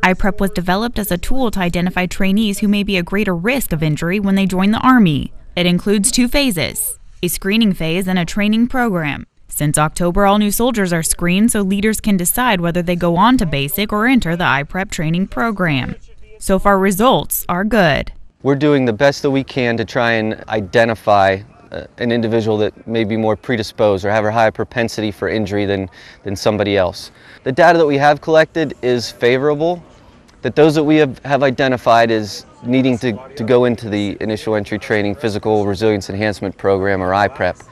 iPrep was developed as a tool to identify trainees who may be at greater risk of injury when they join the Army. It includes 2 phases, a screening phase and a training program. Since October, all new soldiers are screened so leaders can decide whether they go on to basic or enter the iPrep training program. So far, results are good. We're doing the best that we can to try and identify an individual that may be more predisposed or have a higher propensity for injury than somebody else. The data that we have collected is favorable, that those that we have identified as needing to go into the initial entry training physical resilience enhancement program, or iPrep,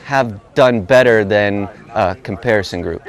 have done better than a comparison group.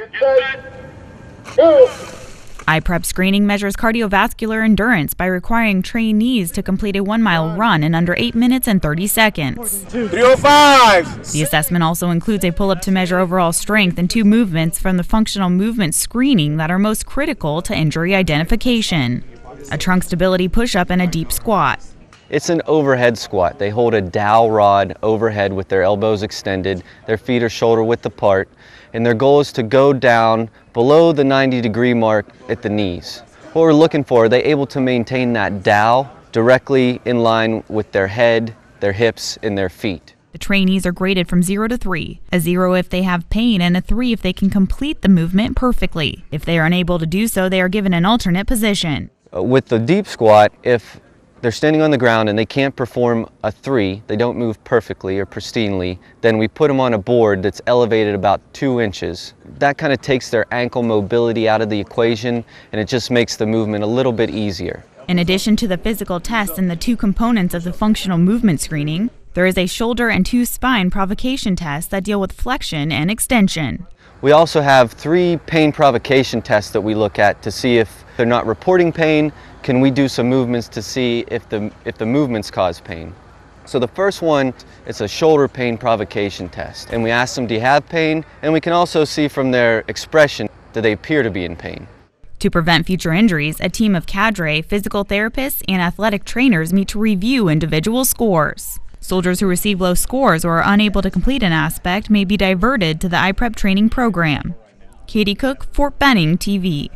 iPrep screening measures cardiovascular endurance by requiring trainees to complete a 1-mile run in under 8 minutes and 30 seconds. 305. The assessment also includes a pull-up to measure overall strength and 2 movements from the functional movement screening that are most critical to injury identification: a trunk stability push-up and a deep squat. It's an overhead squat. They hold a dowel rod overhead with their elbows extended, their feet are shoulder width apart, and their goal is to go down below the 90-degree mark at the knees. What we're looking for, are they able to maintain that dowel directly in line with their head, their hips, and their feet. The trainees are graded from 0 to 3, a 0 if they have pain and a 3 if they can complete the movement perfectly. If they are unable to do so, they are given an alternate position. With the deep squat, if they're standing on the ground and they can't perform a 3, they don't move perfectly or pristinely, then we put them on a board that's elevated about 2 inches. That kind of takes their ankle mobility out of the equation, and it just makes the movement a little bit easier. In addition to the physical tests and the 2 components of the functional movement screening, there is a shoulder and 2 spine provocation tests that deal with flexion and extension. We also have 3 pain provocation tests that we look at to see if they're not reporting pain. Can we do some movements to see if the movements cause pain? So the first one, it's a shoulder pain provocation test. And we ask them, do you have pain? And we can also see from their expression, do they appear to be in pain? To prevent future injuries, a team of cadre, physical therapists, and athletic trainers meet to review individual scores. Soldiers who receive low scores or are unable to complete an aspect may be diverted to the iPrep training program. Katie Cook, Fort Benning TV.